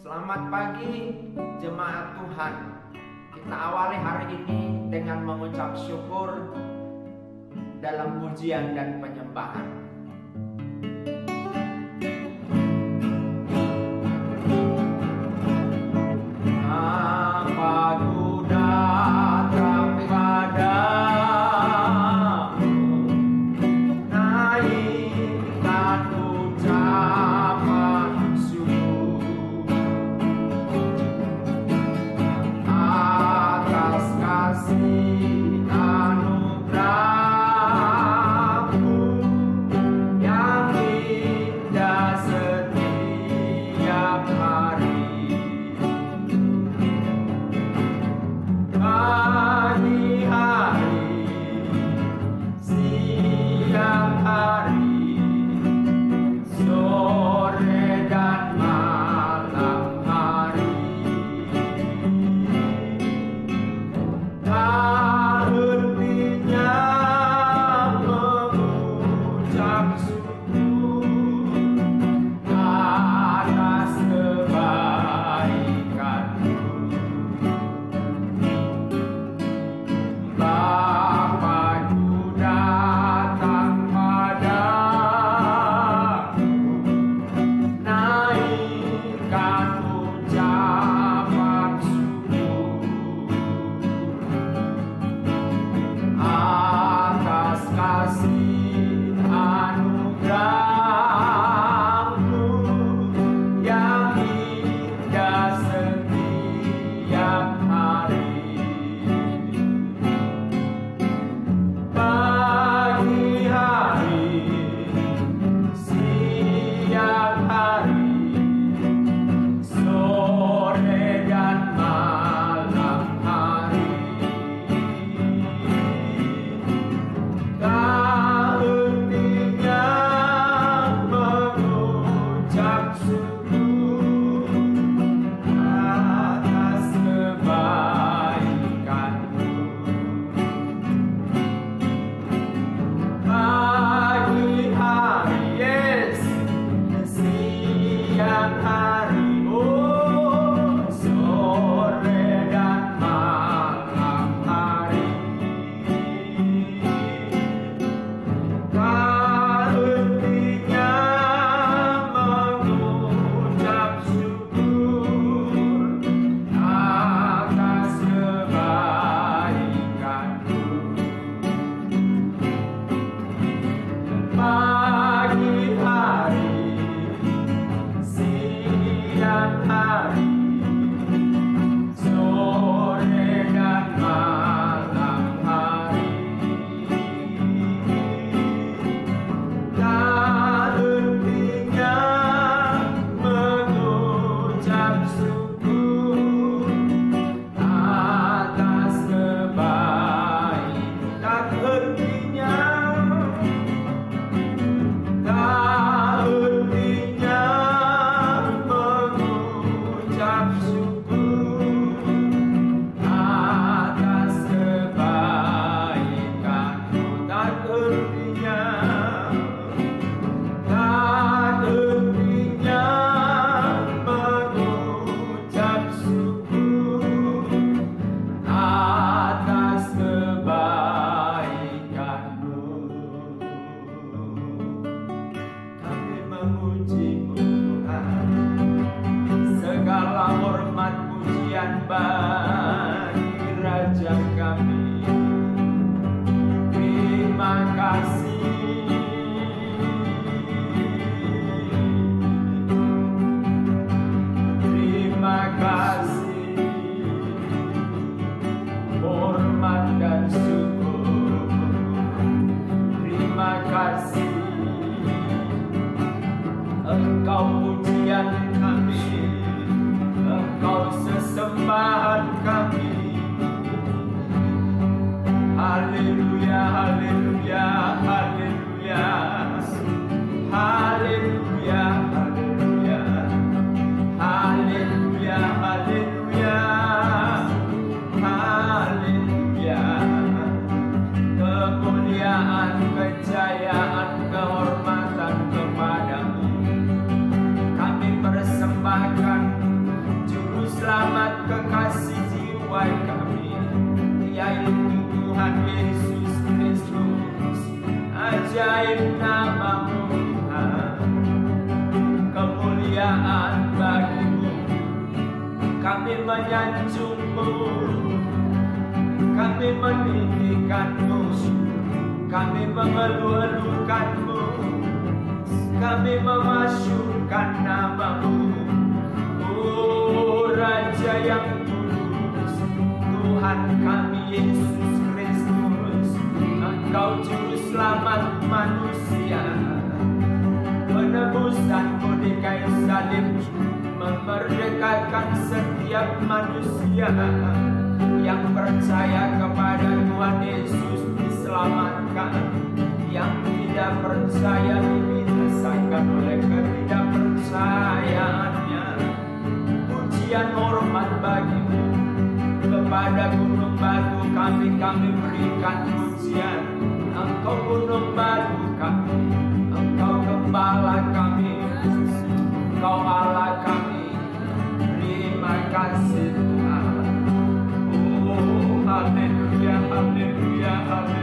Selamat pagi jemaat Tuhan. Kita awali hari ini dengan mengucap syukur dalam pujian dan penyembahan. Aku datang padamu, naikkan ucapan syukur atas kasih anugerah-Mu yang indah setiap hari. Pagi hari, siang hari, sore dan malam hari, tak hentinya mengucap syukur atas kebaikan-Mu. Bapa-Ku datang padamu, naikkan ucapan syukur atas kasih anugerah-Mu yang indah setiap hari. Pagi hari, siang hari, sore dan malam hari, tak hentinya mengucap syukur atas kebaikan-Mu. Pagi hari, yes, siang hari, oh, sore dan malam hari, tak hentinya mengucap syukur atas kebaikan-Mu. Pagi hari, siang hari, sore dan malam hari, tak hentinya mengucap syukur atas kebaikan. Tak hentinya, tak hentinya mengucap syukur atas kebaikan-Mu. Tak hentinya, tak hentinya mengucap syukur atas kebaikan-Mu. Kami memuji-Mu Tuhan, segala hormat pujian bagi Raja kami. Terima kasih, terima kasih, hormat dan syukur. Terima kasih, Engkau pujian kami, Engkau sesembahan kami. Haleluya, haleluya, haleluya, haleluya, haleluya, haleluya, haleluya, haleluya. Kemuliaan, kejayaan, kehormatan kepada-Mu. Kami persembahkan selamat kekasih jiwa kami, yaitu Tuhan Yesus Kristus. Ajaib nama-Mu Tuhan, kemuliaan bagi-Mu. Kami menyanjung-Mu, kami meninggikan-Mu, kami mengeluh-elukan-Mu, kami memasyurkan nama-Mu. Oh Raja yang kudus, Tuhan kami Yesus Kristus, Engkau juru selamat manusia. Penebusan-Mu di kayu salib memerdekakan setiap manusia yang percaya kepada Tuhan Yesus diselamatkan, yang tidak percaya dibinasakan oleh ketidakpercayaannya. Pujian hormat bagi-Mu. Kepada gunung batu kami berikan pujian. Engkau gunung batu kami, Engkau gembala kami, Engkau Allah kami. Terima kasih Tuhan. Oh haleluya, haleluya, haleluya.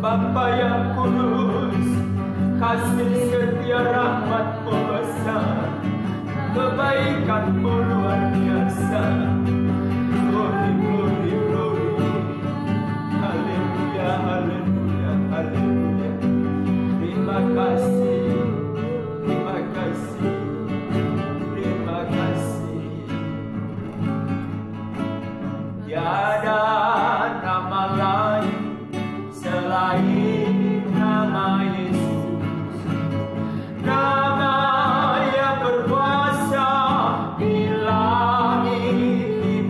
Bapa yang kudus, kasih setia rahmat-Mu besar, kebaikan-Mu luar biasa. Glory, glory, glory. Haleluya, haleluya, haleluya. Terima kasih, terima kasih, terima kasih. Tiada nama lain selain nama Yesus, nama yang berkuasa di langit, di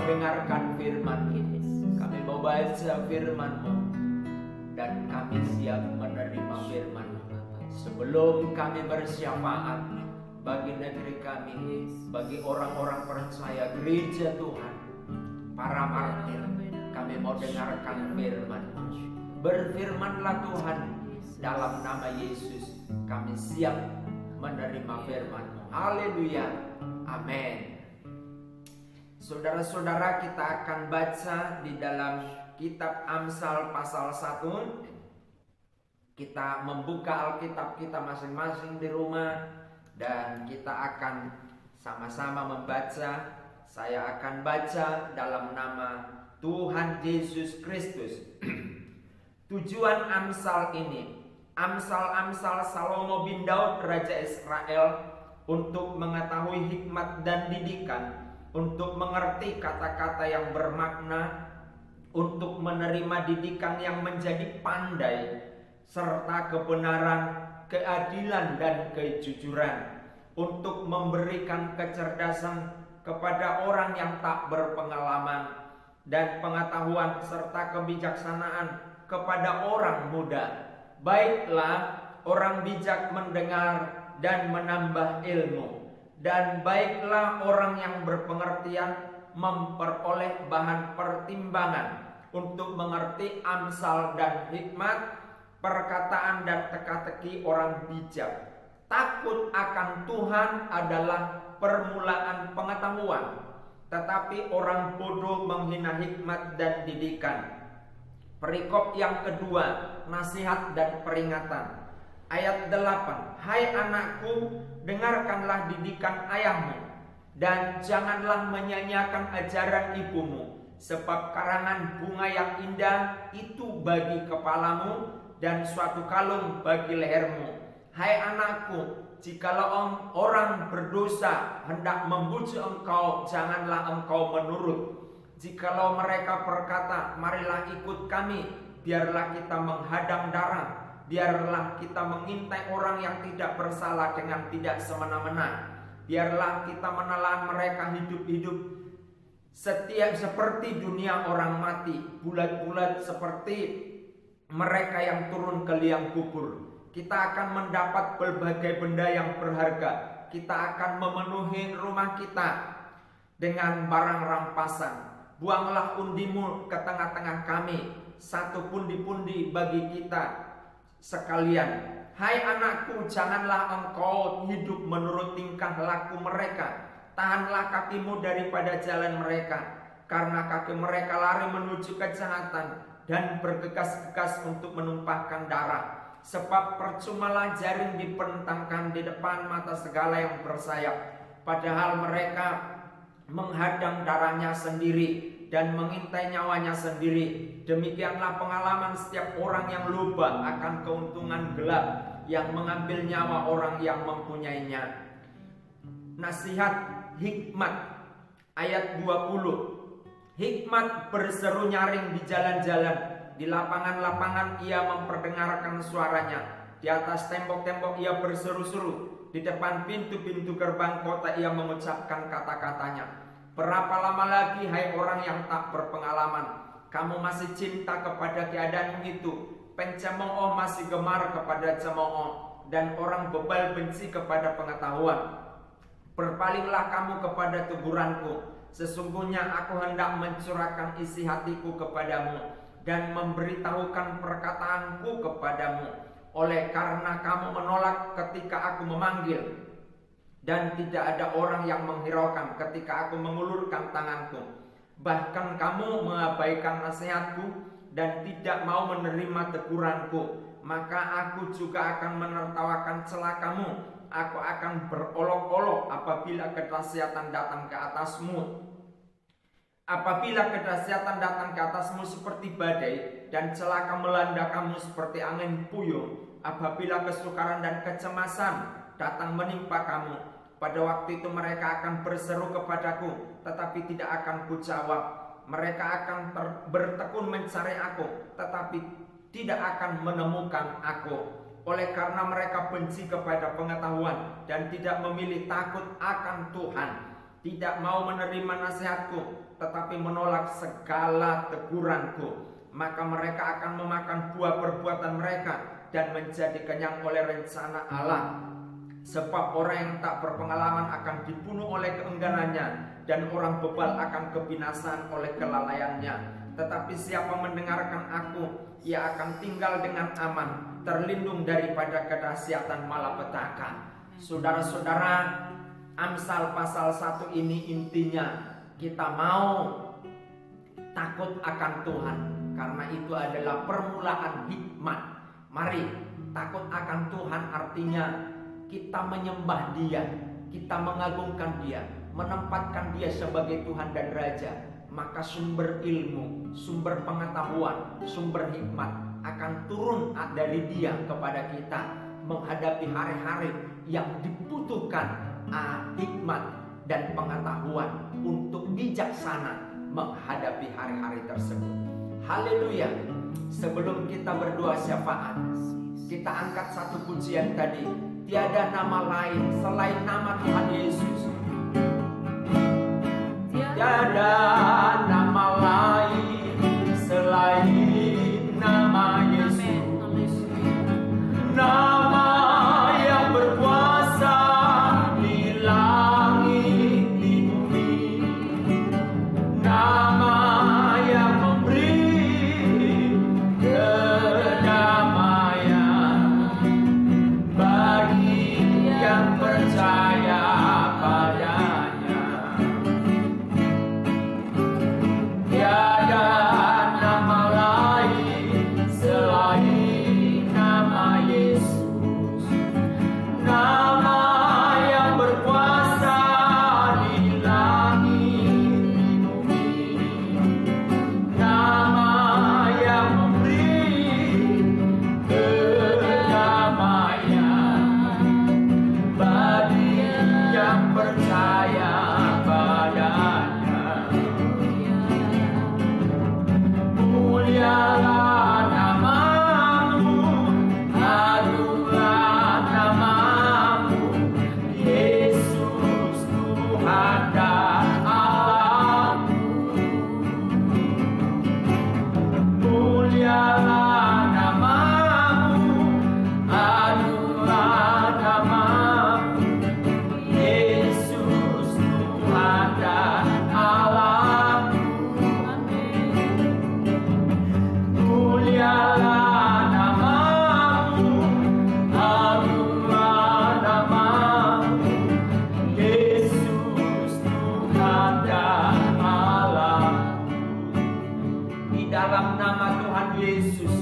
dengarkan firman-Mu. Kami mau baca firman-Mu dan kami siap menerima firman-Mu. Sebelum kami bersyafaat bagi negeri kami, bagi orang-orang percaya gereja Tuhan, para martir, kami mau dengarkan firman-Mu. Berfirmanlah Tuhan, dalam nama Yesus kami siap menerima firman-Mu. Haleluya, amin. Saudara-saudara, kita akan baca di dalam kitab Amsal pasal 1. Kita membuka Alkitab kita masing-masing di rumah dan kita akan sama-sama membaca. Saya akan baca dalam nama Tuhan Yesus Kristus. Tujuan Amsal ini, Amsal-Amsal Salomo bin Daud Raja Israel, untuk mengetahui hikmat dan didikan, untuk mengerti kata-kata yang bermakna, untuk menerima didikan yang menjadi pandai, serta kebenaran, keadilan, dan kejujuran, untuk memberikan kecerdasan kepada orang yang tak berpengalaman, dan pengetahuan serta kebijaksanaan kepada orang muda. Baiklah orang bijak mendengar dan menambah ilmu, dan baiklah orang yang berpengertian memperoleh bahan pertimbangan untuk mengerti amsal dan hikmat, perkataan dan teka-teki orang bijak. Takut akan Tuhan adalah permulaan pengetahuan, tetapi orang bodoh menghina hikmat dan didikan. Perikop yang kedua, nasihat dan peringatan. Ayat 8, hai anakku, dengarkanlah didikan ayahmu, dan janganlah menyanyiakan ajaran ibumu, sebab karangan bunga yang indah itu bagi kepalamu, dan suatu kalung bagi lehermu. Hai anakku, jikalau orang berdosa hendak membujuk engkau, janganlah engkau menurut. Jikalau mereka berkata, marilah ikut kami, biarlah kita menghadang darah, biarlah kita mengintai orang yang tidak bersalah dengan tidak semena-mena. Biarlah kita menelan mereka hidup-hidup, setiap seperti dunia orang mati, bulat-bulat seperti mereka yang turun ke liang kubur. Kita akan mendapat berbagai benda yang berharga. Kita akan memenuhi rumah kita dengan barang rampasan. Buanglah undimu ke tengah-tengah kami, satu pundi-pundi bagi kita sekalian. Hai anakku, janganlah engkau hidup menurut tingkah laku mereka. Tahanlah kakimu daripada jalan mereka, karena kaki mereka lari menuju kejahatan dan bergegas-gegas untuk menumpahkan darah. Sebab percumalah jaring dibentangkan di depan mata segala yang bersayap, padahal mereka menghadang darahnya sendiri dan mengintai nyawanya sendiri. Demikianlah pengalaman setiap orang yang luba akan keuntungan gelap, yang mengambil nyawa orang yang mempunyainya. Nasihat hikmat ayat 20. Hikmat berseru nyaring di jalan-jalan, di lapangan-lapangan ia memperdengarkan suaranya, di atas tembok-tembok ia berseru-seru, di depan pintu-pintu gerbang kota ia mengucapkan kata-katanya. Berapa lama lagi, hai orang yang tak berpengalaman, kamu masih cinta kepada keadaanmu itu? Pencemooh masih gemar kepada cemooh, dan orang bebal benci kepada pengetahuan. Berpalinglah kamu kepada teguranku, sesungguhnya aku hendak mencurahkan isi hatiku kepadamu, dan memberitahukan perkataanku kepadamu. Oleh karena kamu menolak ketika aku memanggil, dan tidak ada orang yang menghiraukan ketika aku mengulurkan tanganku. Bahkan kamu mengabaikan nasihatku dan tidak mau menerima teguranku. Maka aku juga akan menertawakan celah kamu. Aku akan berolok-olok apabila kedahsyatan datang ke atasmu. Apabila kedahsyatan datang ke atasmu seperti badai, dan celaka melanda kamu seperti angin puyuh, apabila kesukaran dan kecemasan datang menimpa kamu, pada waktu itu mereka akan berseru kepadaku, tetapi tidak akan kujawab. Mereka akan bertekun mencari aku, tetapi tidak akan menemukan aku. Oleh karena mereka benci kepada pengetahuan dan tidak memilih takut akan Tuhan. tidak mau menerima nasihatku, tetapi menolak segala teguranku, maka mereka akan memakan buah perbuatan mereka dan menjadi kenyang oleh rencana Allah. Sebab orang yang tak berpengalaman akan dibunuh oleh keengganannya, dan orang bebal akan kebinasaan oleh kelalaiannya. Tetapi siapa mendengarkan aku, ia akan tinggal dengan aman, terlindung daripada kedahsyatan malapetaka. Saudara-saudara, Amsal pasal 1 ini intinya kita mau takut akan Tuhan, karena itu adalah permulaan hikmat. Mari, takut akan Tuhan artinya kita menyembah Dia, kita mengagungkan Dia, menempatkan Dia sebagai Tuhan dan Raja. Maka sumber ilmu, sumber pengetahuan, sumber hikmat akan turun dari Dia kepada kita menghadapi hari-hari yang dibutuhkan hikmat dan pengetahuan untuk bijaksana menghadapi hari-hari tersebut. Haleluya. Sebelum kita berdoa syafaat, kita angkat satu pujian tadi. Tiada nama lain selain nama Tuhan Yesus. Tiada nama lain selain nama Yesus. Nama yang berkuasa di langit di bumi. Nama yang memberi kedamaian bagi yang percaya padanya. Tiada nama lain selain nama Yesus. Nama yang berkuasa di langit di bumi. Nama yang memberi kedamaian bagi yang percaya padanya. Mulialah namamu, agunglah namamu, Yesus Tuhan dan Allahku. Mulialah namamu, agunglah namamu, Yesus Tuhan dan Allahku. Mulialah namamu, agunglah namamu, Yesus Tuhan dan Allahku. Di dalam nama Tuhan Yesus,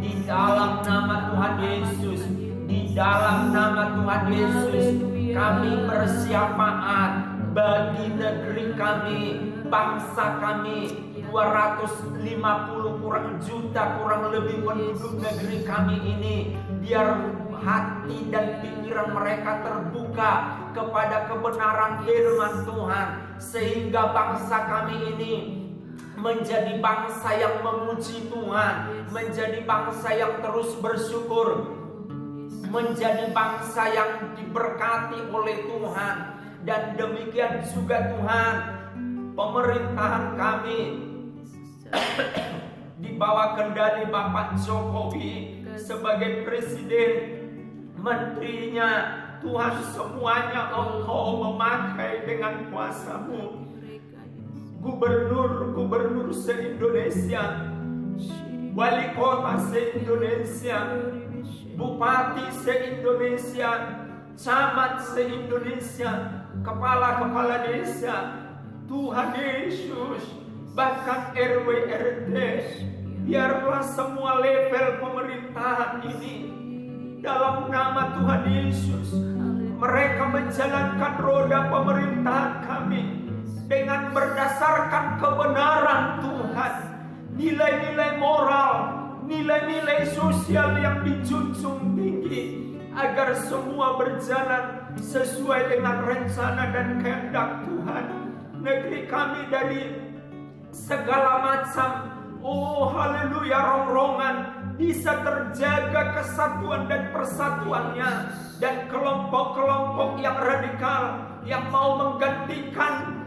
di dalam nama Tuhan Yesus, di dalam nama Tuhan Yesus, kami bersyafaat bagi negeri kami, bangsa kami, 250 kurang juta kurang lebih penduduk negeri kami ini. Biar hati dan pikiran mereka terbuka kepada kebenaran firman Tuhan, sehingga bangsa kami ini menjadi bangsa yang memuji Tuhan, menjadi bangsa yang terus bersyukur, menjadi bangsa yang diberkati oleh Tuhan. Dan demikian juga Tuhan, pemerintahan kami di bawah kendali Bapak Jokowi sebagai presiden, menterinya, Tuhan, semuanya Engkau memakai dengan kuasa-Mu. Gubernur-gubernur se-Indonesia, wali kota se-Indonesia, bupati se-Indonesia, camat se-Indonesia, kepala-kepala desa, Tuhan Yesus, bahkan RW RT, biarlah semua level pemerintahan ini dalam nama Tuhan Yesus, mereka menjalankan roda pemerintahan kami dengan berdasarkan kebenaran Tuhan, nilai-nilai moral, nilai-nilai sosial yang dijunjung tinggi, agar semua berjalan sesuai dengan rencana dan kehendak Tuhan. Negeri kami dari segala macam, oh haleluya, rongrongan bisa terjaga kesatuan dan persatuannya. Dan kelompok-kelompok yang radikal yang mau menggantikan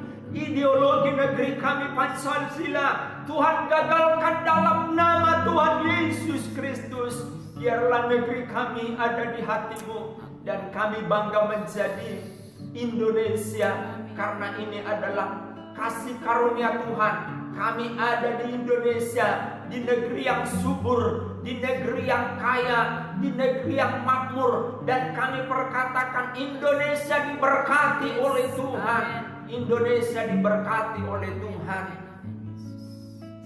ideologi negeri kami Pancasila Tuhan gagalkan dalam nama Tuhan Yesus Kristus. Biarlah negeri kami ada di hati-Mu, dan kami bangga menjadi Indonesia, karena ini adalah kasih karunia Tuhan. Kami ada di Indonesia, di negeri yang subur, di negeri yang kaya, di negeri yang makmur, dan kami perkatakan Indonesia diberkati oleh Tuhan. Indonesia diberkati oleh Tuhan.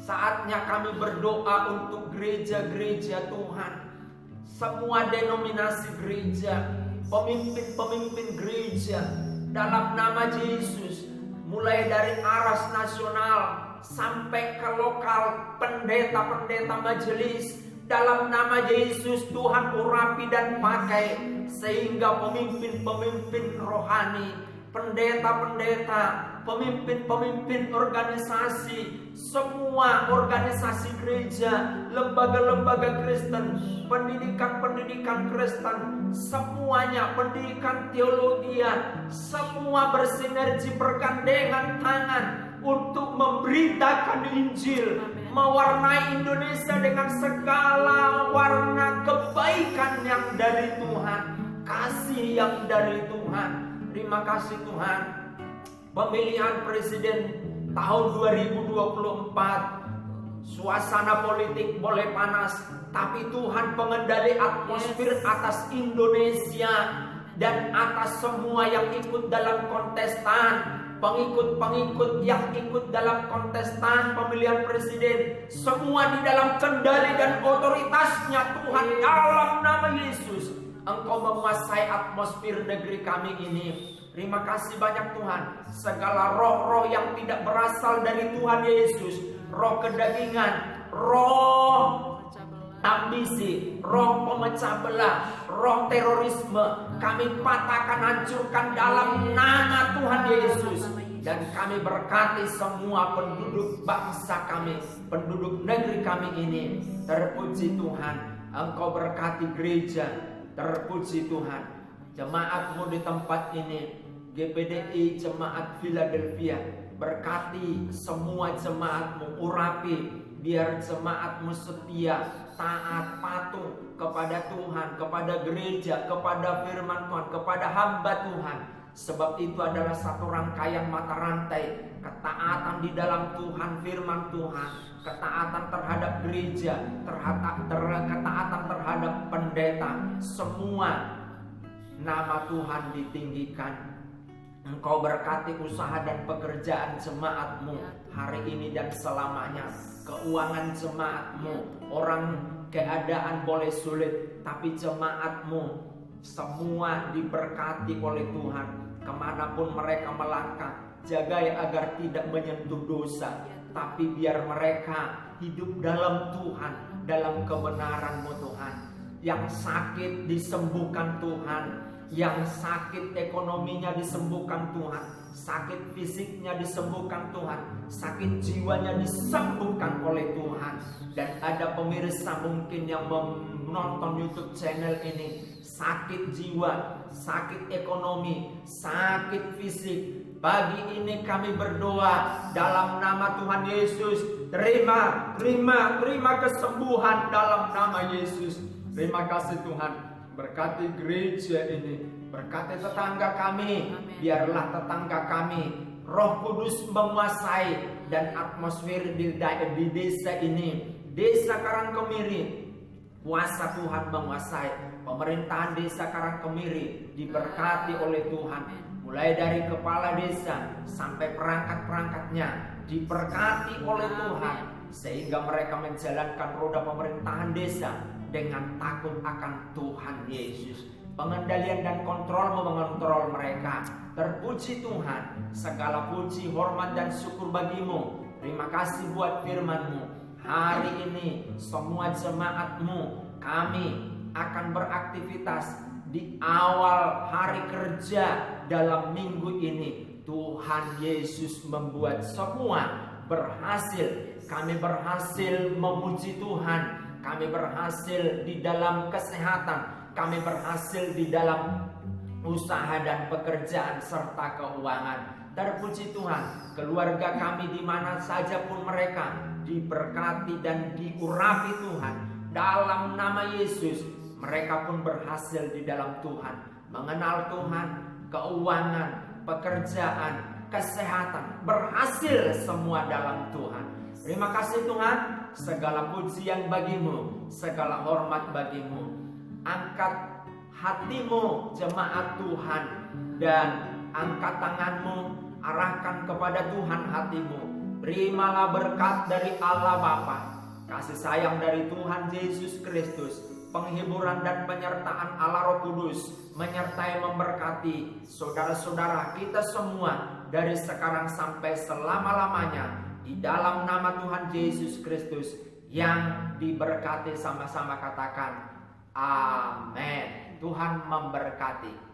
Saatnya kami berdoa untuk gereja-gereja Tuhan, semua denominasi gereja, pemimpin-pemimpin gereja, dalam nama Yesus, mulai dari aras nasional sampai ke lokal, pendeta-pendeta majelis, dalam nama Yesus Tuhan urapi dan pakai, sehingga pemimpin-pemimpin rohani, pendeta-pendeta, pemimpin-pemimpin organisasi, semua organisasi gereja, lembaga-lembaga Kristen, pendidikan-pendidikan Kristen, semuanya, pendidikan teologi, semua bersinergi, bergandengan tangan untuk memberitakan Injil, mewarnai Indonesia dengan segala warna kebaikan yang dari Tuhan, kasih yang dari Tuhan. Terima kasih Tuhan. Pemilihan presiden tahun 2024, suasana politik boleh panas, tapi Tuhan pengendali atmosfer atas Indonesia dan atas semua yang ikut dalam kontestan, pengikut-pengikut yang ikut dalam kontestan pemilihan presiden, semua di dalam kendali dan otoritasnya Tuhan. Dalam nama Yesus, Engkau menguasai atmosfer negeri kami ini. Terima kasih banyak Tuhan. Segala roh-roh yang tidak berasal dari Tuhan Yesus, roh kedagingan, roh ambisi, roh pemecah belah, roh terorisme, kami patahkan, hancurkan dalam nama Tuhan Yesus. Dan kami berkati semua penduduk bangsa kami, penduduk negeri kami ini. Terpuji Tuhan, Engkau berkati gereja. Terpuji Tuhan, jemaat-Mu di tempat ini, GPDI Jemaat Philadelphia, berkati semua jemaat-Mu, urapi, biar jemaat-Mu setia, taat, patuh kepada Tuhan, kepada gereja, kepada firman Tuhan, kepada hamba Tuhan. Sebab itu adalah satu rangkaian mata rantai, ketaatan di dalam Tuhan, firman Tuhan, ketaatan terhadap gereja, ketaatan terhadap pendeta. Semua nama Tuhan ditinggikan. Engkau berkati usaha dan pekerjaan jemaat-Mu hari ini dan selamanya. Keuangan jemaat-Mu, orang keadaan boleh sulit, tapi jemaat-Mu semua diberkati oleh Tuhan. Kemanapun mereka melangkah, jagai agar tidak menyentuh dosa, tapi biar mereka hidup dalam Tuhan, dalam kebenaran-Mu Tuhan. Yang sakit disembuhkan Tuhan, yang sakit ekonominya disembuhkan Tuhan, sakit fisiknya disembuhkan Tuhan, sakit jiwanya disembuhkan oleh Tuhan. Dan ada pemirsa mungkin yang menonton YouTube channel ini, sakit jiwa, sakit ekonomi, sakit fisik. Pagi ini kami berdoa dalam nama Tuhan Yesus, terima kesembuhan dalam nama Yesus. Terima kasih Tuhan. Berkati gereja ini, berkati tetangga kami. Biarlah tetangga kami Roh Kudus menguasai, dan atmosfer di desa ini, desa Karangkemiri, kuasa Tuhan menguasai. Pemerintahan desa Karangkemiri diberkati oleh Tuhan, mulai dari kepala desa sampai perangkat-perangkatnya diberkati oleh Tuhan, sehingga mereka menjalankan roda pemerintahan desa dengan takut akan Tuhan Yesus. Pengendalian dan kontrol mengontrol mereka. Terpuji Tuhan, segala puji, hormat dan syukur bagi-Mu. Terima kasih buat firman-Mu. Hari ini semua jemaat-Mu, kami akan beraktivitas di awal hari kerja dalam minggu ini. Tuhan Yesus membuat semua berhasil. Kami berhasil memuji Tuhan. Kami berhasil di dalam kesehatan. Kami berhasil di dalam usaha dan pekerjaan serta keuangan. Terpuji Tuhan, keluarga kami di mana saja pun mereka diberkati dan diurapi Tuhan. Dalam nama Yesus, mereka pun berhasil di dalam Tuhan, mengenal Tuhan, keuangan, pekerjaan, kesehatan, berhasil semua dalam Tuhan. Terima kasih Tuhan, segala pujian bagimu, segala hormat bagimu. Angkat hatimu jemaat Tuhan, dan angkat tanganmu, arahkan kepada Tuhan hatimu. Terimalah berkat dari Allah Bapa, kasih sayang dari Tuhan Yesus Kristus, penghiburan dan penyertaan Allah Roh Kudus menyertai memberkati saudara-saudara kita semua dari sekarang sampai selama-lamanya, di dalam nama Tuhan Yesus Kristus yang diberkati. Sama-sama katakan amin. Tuhan memberkati.